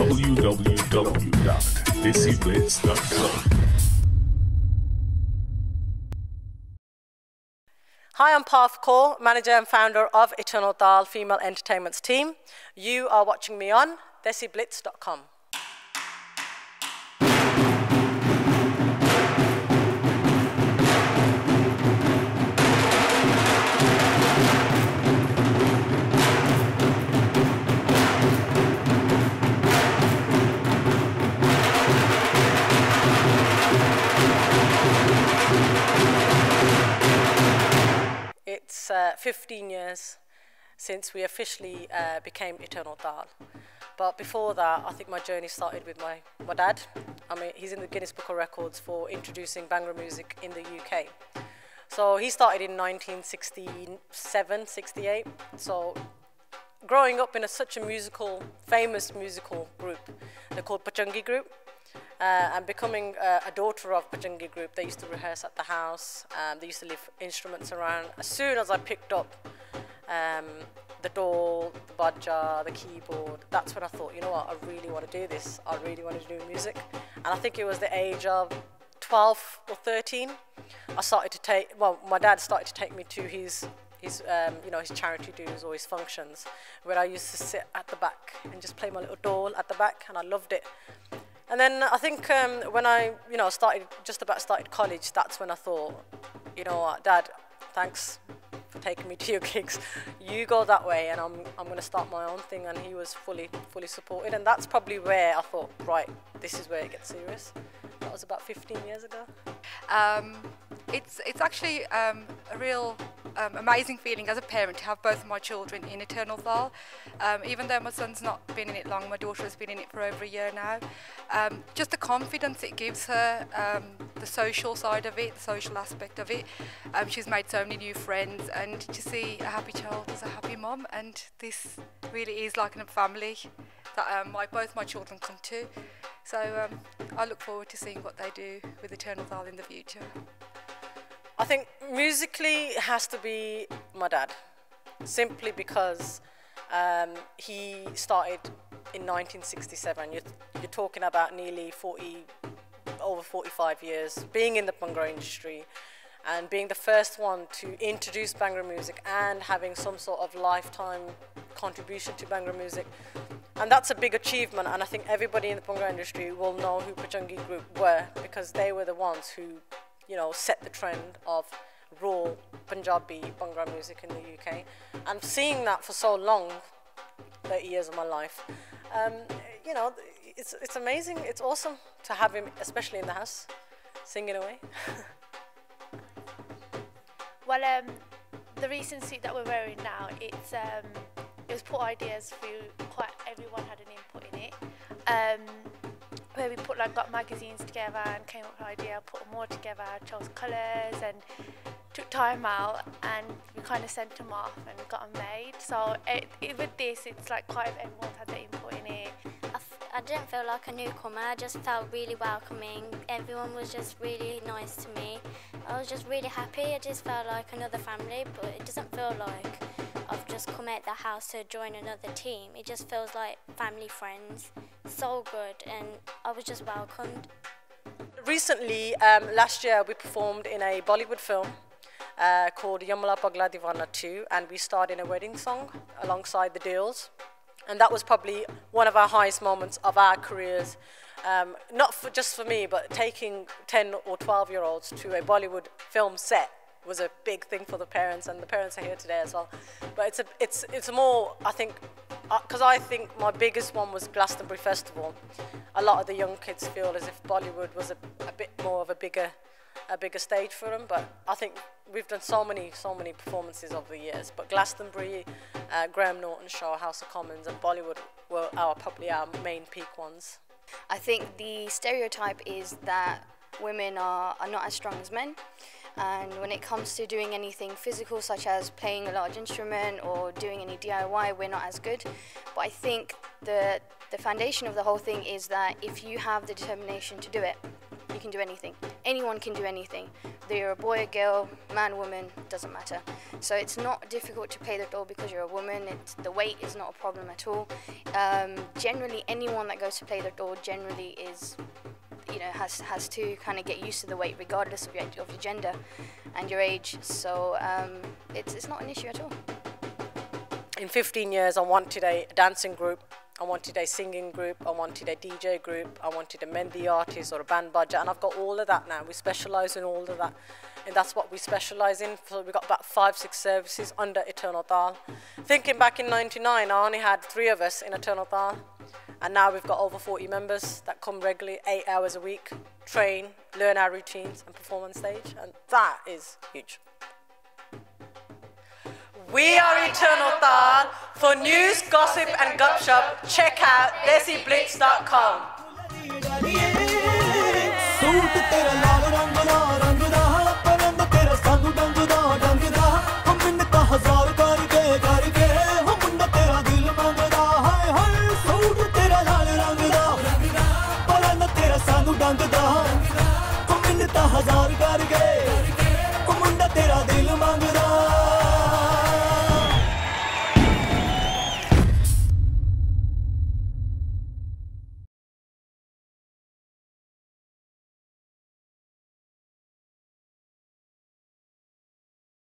www.desiblitz.com. Hi, I'm Path Kaur, manager and founder of Eternal Taal Female Entertainment's team. You are watching me on desiblitz.com. It's 15 years since we officially became Eternal Taal. But before that, I think my journey started with my dad. I mean, he's in the Guinness Book of Records for introducing Bhangra music in the UK. So he started in 1967, 68. So growing up in such a famous musical group, they're called Pachangi Group. And becoming a daughter of Pachangi Group, they used to rehearse at the house. They used to leave instruments around. As soon as I picked up the Taal, the baja, the keyboard, that's when I thought, you know what, I really want to do this. I really want to do music. And I think it was the age of 12 or 13. My dad started to take me to his charity dues or his functions, where I used to sit at the back and just play my little Taal at the back, and I loved it. And then I think when I, started college, that's when I thought, you know what, Dad, thanks for taking me to your gigs. You go that way, and I'm going to start my own thing. And he was fully supported, and that's probably where I thought, right, this is where it gets serious. That was about 15 years ago. It's actually a real amazing feeling as a parent to have both of my children in Eternal Taal. Even though my son's not been in it long, my daughter has been in it for over a year now. Just the confidence it gives her, the social side of it, the social aspect of it. She's made so many new friends, and to see a happy child is a happy mum, and this really is like a family that both my children come to. So I look forward to seeing what they do with Eternal Taal in the future. I think musically it has to be my dad, simply because he started in 1967. You're talking about nearly over 45 years being in the Bhangra industry, and being the first one to introduce Bhangra music and having some sort of lifetime contribution to Bhangra music. And that's a big achievement, and I think everybody in the Bhangra industry will know who Pachangi Group were, because they were the ones who, set the trend of raw Punjabi Bhangra music in the UK. And seeing that for so long, 30 years of my life, it's amazing. It's awesome to have him, especially in the house, singing away. Well, the recent suit that we're wearing now, it was put ideas through everyone had an input in it. Where we got magazines together and came up with an idea, put them all together, chose colours and took time out, and we kind of sent them off and got them made. So with this, it's like everyone's had their input in it. I didn't feel like a newcomer, I just felt really welcoming. Everyone was just really nice to me. I was just really happy. I just felt like another family, but it doesn't feel like I've just come out the house to join another team. It just feels like family, friends. So good, and I was just welcomed. Recently, last year, we performed in a Bollywood film called Yamla Pagla Divana 2, and we starred in a wedding song alongside the Taals. And that was probably one of our highest moments of our careers. Not just for me, but taking 10 or 12-year-olds to a Bollywood film set was a big thing for the parents, and the parents are here today as well. But it's more, I think, because I think my biggest one was Glastonbury Festival. A lot of the young kids feel as if Bollywood was a bit more of a bigger stage for them, but I think we've done so many performances over the years. But Glastonbury, Graham Norton Show, House of Commons and Bollywood were probably our main peak ones. I think the stereotype is that women are not as strong as men, and when it comes to doing anything physical such as playing a large instrument or doing any DIY, we're not as good. But I think the foundation of the whole thing is that if you have the determination to do it, you can do anything. Anyone can do anything. Whether you're a boy, a girl, man, woman, doesn't matter. So it's not difficult to play the dhol because you're a woman. The weight is not a problem at all. Generally, anyone that goes to play the dhol generally is, you know, has to kind of get used to the weight regardless of your gender and your age. So it's not an issue at all. In 15 years, I wanted a dancing group, I wanted a singing group, I wanted a DJ group, I wanted a Mehndi artist or a band budget, and I've got all of that now. We specialise in all of that, and that's what we specialise in. So we've got about 5-6 services under Eternal Taal. Thinking back in '99, I only had 3 of us in Eternal Taal, and now we've got over 40 members that come regularly, 8 hours a week, train, learn our routines, and perform on stage, and that is huge. We are Eternal Taal. For news, gossip and gupshup, check out desiblitz.com. हजार कर